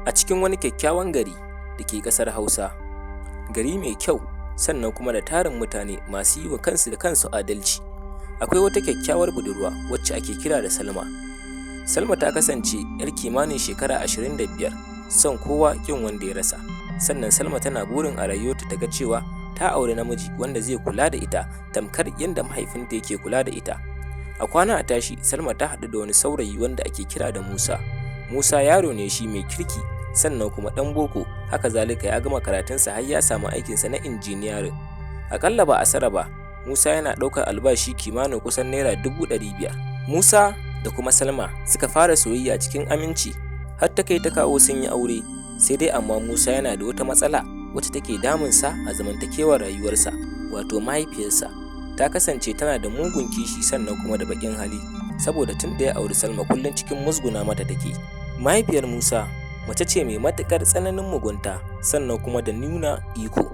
A cikin wani kyakkyawan gari da ke ƙasar Hausa, gari mai kyau sannan kuma da tarin mutane masu yi wa kansu da kansu adalci, akwai wata kyakkyawar budurwa wacce ake kira da Salma. Salma ta kasance 'yar kimanin shekara 25, son kowa ƙin wanda ya rasa. Sannan Salma tana burin a rayuwarta ta ga cewa ta auri namiji wanda zai kula da ita tamkar yadda mahaifinta yake kula da ita. A kwana a tashi, Salma ta haɗu da wani saurayi wanda ake kira da Musa. Musa yaro ne shi mai kirki sannan kuma ɗan boko, haka zalika ya gama karatunsa har ya samu aikinsa na injiniyarin. Aƙalla ba a sara ba, Musa yana ɗaukar albashi kimanin kusan naira 500,000. Musa da kuma Salma suka fara soyayya cikin aminci har ta kai ta kawo sun yi aure. Sai dai amma Musa yana da wata matsala wacce take damunsa a zamantakewar rayuwarsa, wato mahaifiyarsa. Ta kasance tana da mugun kishi sannan kuma da baƙin hali, saboda tun da ya auri Salma kullum cikin musguna mata take. Mahaifiyar Musa mace ce mai matuƙar tsananin mugunta sannan kuma da nuna iko.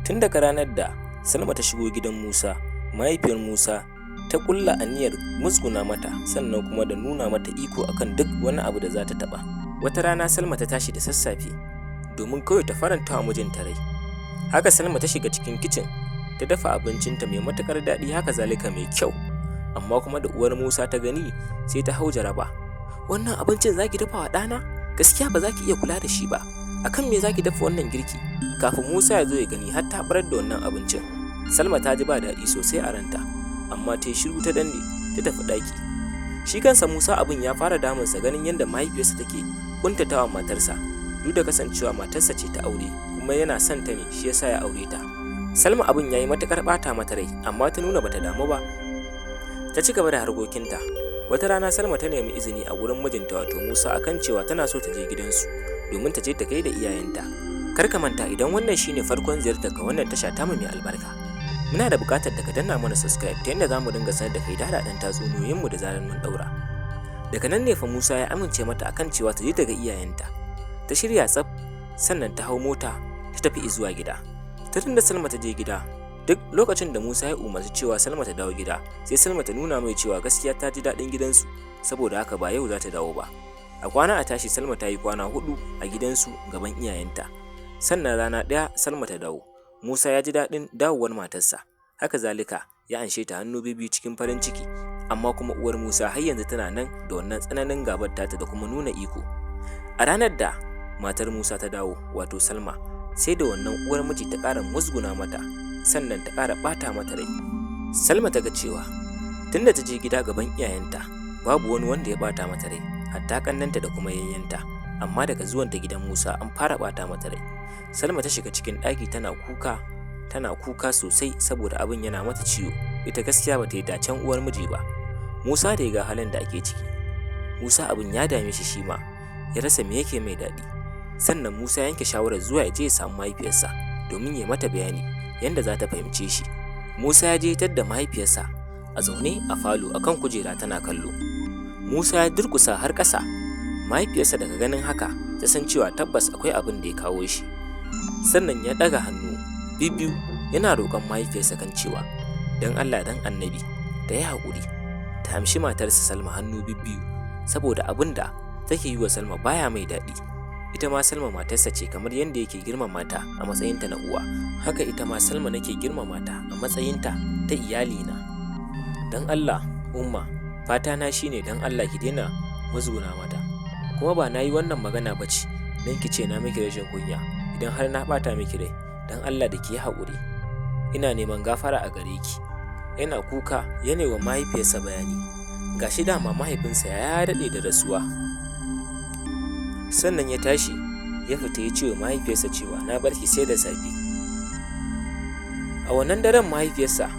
Tun daga ranar da Salma ta shigo gidan Musa, mahaifiyar Musa ta ƙulla aniyar musguna mata sannan kuma da nuna mata iko akan duk wani abu da za ta taɓa. Wata rana Salma ta tashi da sassafe domin kawai ta faranta wa mijinta rai. Haka Salma ta shiga cikin kicin ta dafa abincinta mai matuƙar daɗi, haka zalika mai kyau. Amma kuma da uwar Musa ta gani sai ta hau jaraba. Wannan abincin zaki dafa wa ɗana? Gaskiya ba za ki iya kula da shi ba. Akan me zaki dafa wannan girki? Kafin Musa ya zo ya gani har ta barar da wannan abincin. Salma ta ji ba daɗi sosai a ranta, amma ta yi shiru ta danne ta tafi ɗaki. Shi kansa Musa abin ya fara damunsa ganin yadda mahaifiyarsa take kuntatawa matarsa, duk da kasancewa matarsa ce ta aure kuma yana son ta ne shi yasa ya aure ta. Salma abin ya yi matuƙar ɓata mata rai, amma ta nuna bata damu ba. Ta ci gaba da harkokinta. Wata rana Salma ta nemi izini a wurin mijinta wato Musa akan cewa tana so ta je gidansu domin ta je ta gaida iyayenta. Kar ka manta, idan wannan shine farkon ziyartar ka wannan tasha tamu mai albarka, muna da buƙatar da ka danna mana subscribe ta yadda zamu dinga sanar da kai daɗaɗɗen tatsuniyoyinmu da zarar mun ɗaura. Daga nan ne fa Musa ya amince mata akan cewa ta je ta ga iyayenta. Ta shirya tsaf sannan ta hau mota ta tafi zuwa gida. Tun da Salma ta je gida, duk lokacin da Musa ya umarci cewa Salma ta dawo gida, sai Salma ta nuna mai cewa gaskiya ta ji daɗin gidansu, saboda haka ba yau za ta dawo ba. A kwana a tashi Salma ta yi kwana 4 a gidansu gaban iyayenta. Sannan rana ɗaya Salma ta dawo. Musa ya ji daɗin dawowar matarsa, haka zalika ya anshe ta hannu biyu cikin farin ciki. Amma kuma uwar Musa har yanzu tana nan da wannan tsananin gabar tata da kuma nuna iko. A ranar da matar Musa ta dawo, wato Salma, sai da wannan uwar miji ta ƙara musguna mata sannan ta ƙara ɓata mata rai. Salma ta ga cewa tunda ta je gida gaban iyayenta babu wani wanda ya ɓata mata rai, hatta ƙannenta da kuma yayyanta. Amma daga zuwanta gidan Musa an fara ɓata mata rai. Salma ta shiga cikin ɗaki tana kuka sosai saboda abin yana mata ciwo. Ita gaskiya ba ta yi dacen uwar miji ba. Musa da ya ga halin da ake ciki, Musa abin ya dame shi ma, ya rasa me yake mai daɗi. Sannan Musa yanke shawarar zuwa ya je ya samu mahaifiyarsa domin ya mata bayani yadda za ta fahimce shi. Musa ya je da mahaifiyarsa a zaune a falo akan kujera tana kallo. Musa ya durƙusa har ƙasa. Mahaifiyarsa daga ganin haka ta san cewa tabbas akwai abin da ya kawo shi. Sannan ya ɗaga hannu bibbiyu yana roƙon mahaifiyarsa kan cewa don Allah dan Annabi ta yi haƙuri, ta amshi matarsa Salma hannu bibbiyu, saboda abin da take yi wa Salma baya mai daɗi. Ita ma Salma matarsa ce, kamar yadda yake girmama ta a matsayinta na uwa, haka ita ma Salma nake girmama ta a matsayinta ta iyalina. Don Allah umma, fata na shine don Allah ki daina musguna mata. Kuma ba na yi wannan magana ba ce don ki ce na miki rashin kunya. Idan har na ɓata miki rai, don Allah da ki yi haƙuri. Ina neman gafara a gare ki. Yana kuka yana wa mahaifiyarsa bayani. Gashi dama mahaifinsa ya daɗe da rasuwa. Sannan ya tashi ya fita ya ce wa mahaifiyarsa cewa na bar ki sai da safe. A wannan daren mahaifiyarsa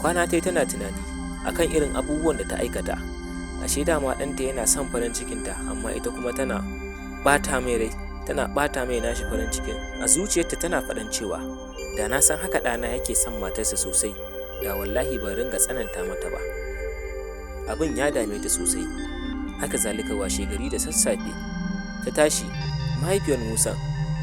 kwana ta yi tana tunani akan irin abubuwan da ta aikata. Ashe dama ɗanta yana son farin cikinta, amma ita kuma tana ɓata mai rai, tana ɓata mai nashi farin cikin. A zuciyarta tana faɗan cewa da na san haka ɗana yake son matarsa sosai, da wallahi ban ringa tsananta mata ba. Abin ya dame ta sosai. Haka zalika washe gari da sassafe ta tashi, mahaifiyar Musa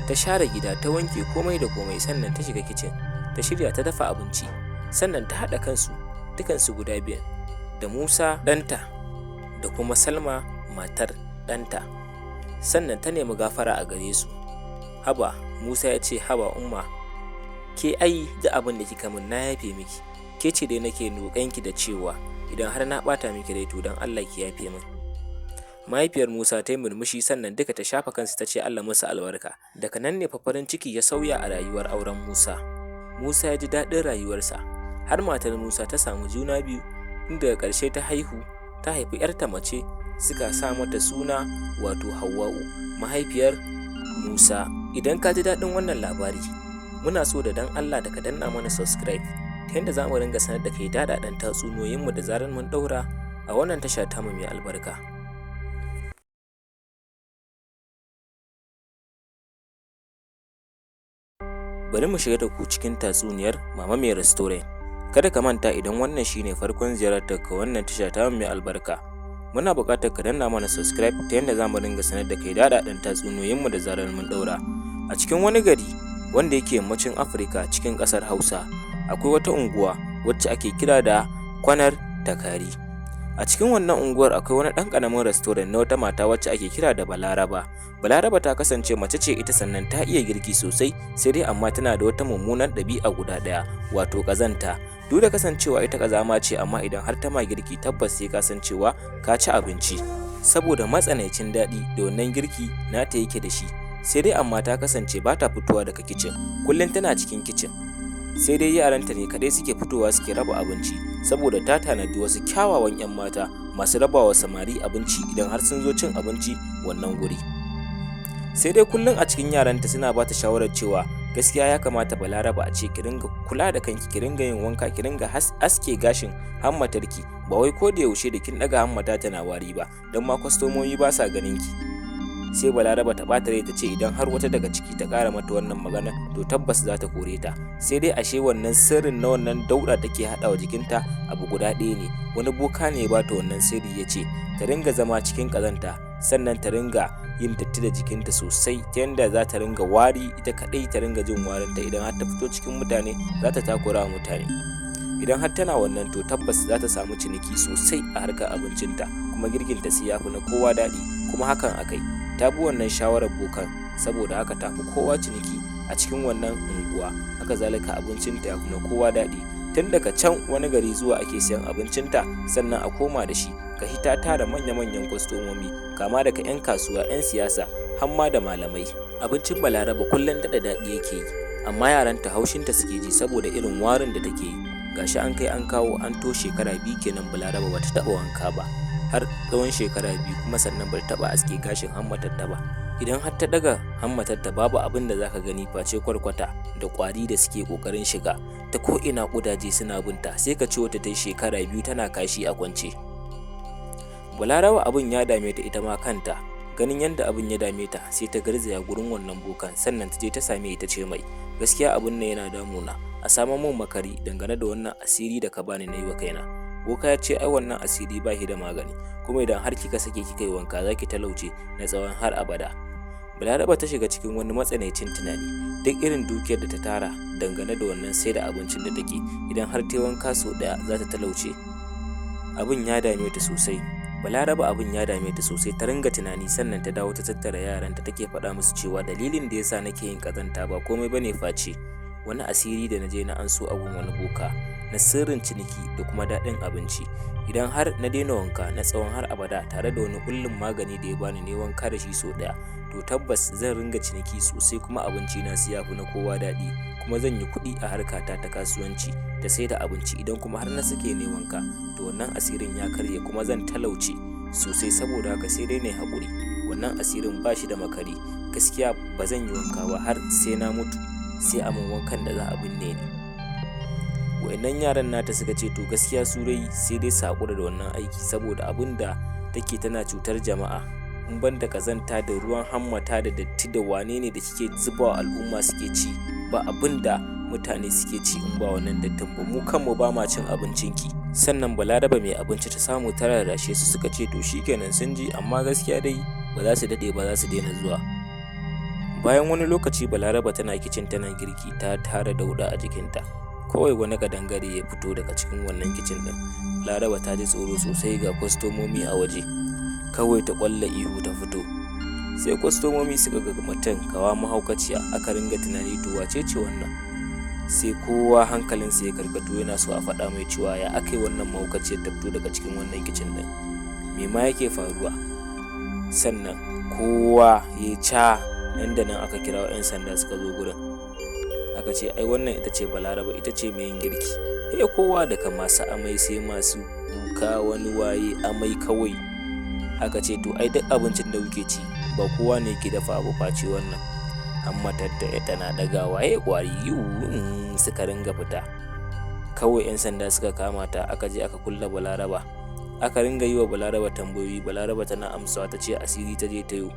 ta share gida, ta wanke komai da komai, sannan ta shiga kicin ta shirya ta dafa abinci. Sannan ta haɗa kansu dukansu guda biyan, da Musa ɗanta da kuma Salma matar ɗanta. sannan ta nemi gafara a gare su. Haba, Musa ya ce, haba umma, ke ai da abin da kika min na yafe miki, ke ce dai nake roƙonki da cewa idan har na ɓata miki rai to don Allah ki yafe min. Mahaifiyar Musa ta yi murmushi sannan duka ta shafa kansu ta ce Allah musu albarka. Daga nan ne fa farin ciki ya sauya a rayuwar auren Musa. Musa ya ji daɗin rayuwarsa, har matar Musa ta samu juna biyu, inda daga ƙarshe ta haifi 'yarta mace, suka sa mata suna wato Hauwa'u, mahaifiyar Musa. Idan ka ji daɗin wannan labari, muna so da dan Allah da ka danna mana subscribe, ta yadda za mu ringa sanar da kai daɗaɗɗen tatsuniyoyinmu da zarar mun ɗaura a wannan tasha tamu mai albarka. Bari mu shiga da ku cikin tatsuniyar Mama Mai Restaurant. Kada ka manta idan wannan shine farkon ziyartar ka wannan tasha tamu mai albarka, muna buƙatar ka danna mana subscribe ta yadda za mu ringa sanar da kai daɗaɗɗen tatsuniyoyinmu da zarar mun ɗaura. A cikin wani gari wanda yake yammacin Afirka cikin ƙasar Hausa, akwai wata unguwa wacce ake kira da Kwanar Takari. A cikin wannan unguwar akwai wani ɗan ƙaramin restaurant na wata mata wacce ake kira da Balaraba. Balaraba ta kasance mace ce ita, sannan ta iya girki sosai, sai dai amma tana da wata mummunar ɗabi'a guda ɗaya, wato ƙazanta. Duk da kasancewa ita ƙazama ce, amma idan har ta ma girki tabbas sai ka san cewa ka ci abinci, saboda matsanancin daɗi da wannan girki nata yake da shi. Sai dai amma ta kasance ba ta fitowa daga kicin, kullum tana cikin kicin, sai dai yaranta ne kaɗai suke fitowa suke raba abinci, saboda ta tanadi wasu kyawawan 'yan mata masu rabawa samari abinci idan har sun zo cin abinci wannan guri. Sai dai kullum a cikin yaranta suna ba ta shawarar cewa gaskiya ya kamata Balaraba a ce ki ringa kula da kanki, ki ringa yin wanka, ki ringa aske gashin hammatarki, ba wai ko da yaushe da kin ɗaga hammata tana wari ba, don ma kwastomomi ba sa ganin ki. Sai Balaraba ta ɓata rai ta ce idan har wata daga ciki ta ƙara mata wannan magana to tabbas za ta kore ta. Sai dai ashe wannan sirrin na wannan dauɗa take haɗawa jikinta abu guda ɗaya ne. Wani boka ne ya bata wannan sirri, ya ce ta ringa zama cikin ƙazanta, sannan ta ringa yin datti da jikinta sosai, ta yanda za ta ringa wari ita kaɗai, ta ringa jin warinta. Idan har ta fito cikin mutane za ta takura wa mutane. Idan har tana wannan to tabbas za ta samu ciniki sosai a harkar abincinta, kuma girkinta sai ya fi na kowa daɗi. Kuma hakan akai, ta bi wannan shawarar bokan, saboda haka ta fi kowa ciniki a cikin wannan unguwa. Haka zalika abincinta ya fi na kowa daɗi. Tun daga can wani gari zuwa ake siyan abincinta, sannan a koma da shi. Gashi ta tara manya-manyan kwastomomi, kama daga 'yan kasuwa, 'yan siyasa, har ma da malamai. Abincin Balaraba kullum daɗa daɗi yake yi, amma yaranta haushinta suke ji saboda irin warin da take yi. Gashi an kai an kawo an to shekara 2 kenan Balaraba bata taɓa wanka ba, har tsawon shekara 2, kuma sannan bata taɓa aske gashin hammatarta ba. Idan har ta daga hammatarta babu abin da zaka gani face kwarkwata da ƙwari da suke ƙoƙarin shiga ta ko ina, ƙudaje suna binta, sai ka ce wata ta yi shekara 2 tana kashi a kwance. Balaraba abin ya dame ta ita ma kanta, ganin yadda abin ya dame ta sai ta garzaya gurin wannan bokan, sannan ta je ta same ita ce mai gaskiya abin nan yana damuna, a samo mun makari dangane da wannan asiri da ka bani na yi wa kaina. Boka ya ce ai wannan asiri ba shi da magani, kuma idan har kika sake kika yi wanka za ki talauce na tsawon har abada. Balaraba ta shiga cikin wani matsanancin tunani, duk irin dukiyar da ta tara dangane da wannan sai da abincin da take, idan har ta yi wanka sau ɗaya za ta talauce. Abin ya dame ta sosai. Balaraba abin ya dame ta sosai, ta ringa tunani, sannan ta dawo ta tattara yaranta take faɗa musu cewa dalilin da yasa nake yin ƙazanta ba komai bane face wani asiri da naje na anso abun wani boka na sirrin ciniki da kuma daɗin abinci. Idan har na daina wanka na tsawon har abada tare da wani kullum magani da ya bani ne wanka da shi sau ɗaya, to tabbas zan ringa ciniki sosai, kuma abinci na siya fi na kowa daɗi, kuma zan yi kuɗi a harkata ta kasuwanci da sai da abinci. Idan kuma har na sake ne wanka to wannan asirin ya karye, kuma zan talauce sosai. Saboda haka sai dai ne haƙuri, wannan asirin ba shi da makari. Gaskiya ba zan yi wanka ba har sai na mutu, sai a min wankan da za a binne ni. Wa'annan yaran nata suka ce to gaskiya su dai sai dai su haƙura da wannan aiki, saboda abin da take tana cutar jama'a, in ban da kazanta da ruwan hammata da datti da wane ne da kike zubawa al'umma suke ci, ba abin da mutane suke ci in ba wannan dattin ba. Mu kanmu ba ma cin abincinki. Sannan Balaraba mai abinci ta samu ta rarrashe su, suka ce to shikenan sun ji, amma gaskiya dai ba za su daɗe ba za su daina zuwa. Bayan wani lokaci Balaraba tana kicin tana girki, ta tara dauɗa a jikinta. Kawai wani kadangare ya fito daga cikin wannan kicin din. Balaraba ta ji tsoro sosai ga kwastomomi a waje. Kawai ta ƙwalla ihu ta fito, sai kwastomomi suka ga mutum kawa mahaukaciya, aka ringa tunani to wace ce wannan, sai kowa hankalinsa ya karkato yana so a faɗa mai cewa ya aka yi wannan mahaukaciyar ta fito daga cikin wannan kicin ɗin, me ma yake faruwa. Sannan kowa ya ca, nan da nan aka kirawo 'yan sanda suka zo gurin, aka ce ai wannan ita ce Balaraba, ita ce mai yin girki. Kowa daga masu amai sai masu kuka, wani waye amai kawai. Aka ce to ai duk abincin da kuke ci ba kowa ne ke dafa abu face wannan, amma tattare tana ɗagawa ƙwari suka ringa fita. Kawai 'yan sanda suka kama ta, aka je aka kulle Balaraba, aka ringa yi wa Balaraba tambayoyi. Balaraba tana amsawa ta ce asiri ta je ta yi.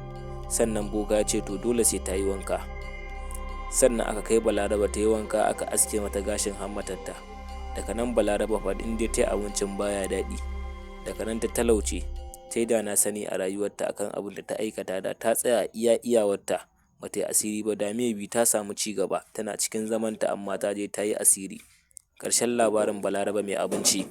Sannan boka ya ce to dole sai ta yi wanka. Sannan aka kai Balaraba ta yi wanka, aka aske mata gashin hammatarta. Daga nan Balaraba fa in dai ta yi abincin baya daɗi, daga nan ta talauce, ta yi da na sani a rayuwarta akan abin da ta aikata. Da ta tsaya iya iyawarta ba ta yi asiri ba, da maybe ta samu ci gaba, tana cikin zamanta amma ta je ta yi asiri. Ƙarshen labarin Balaraba mai abinci.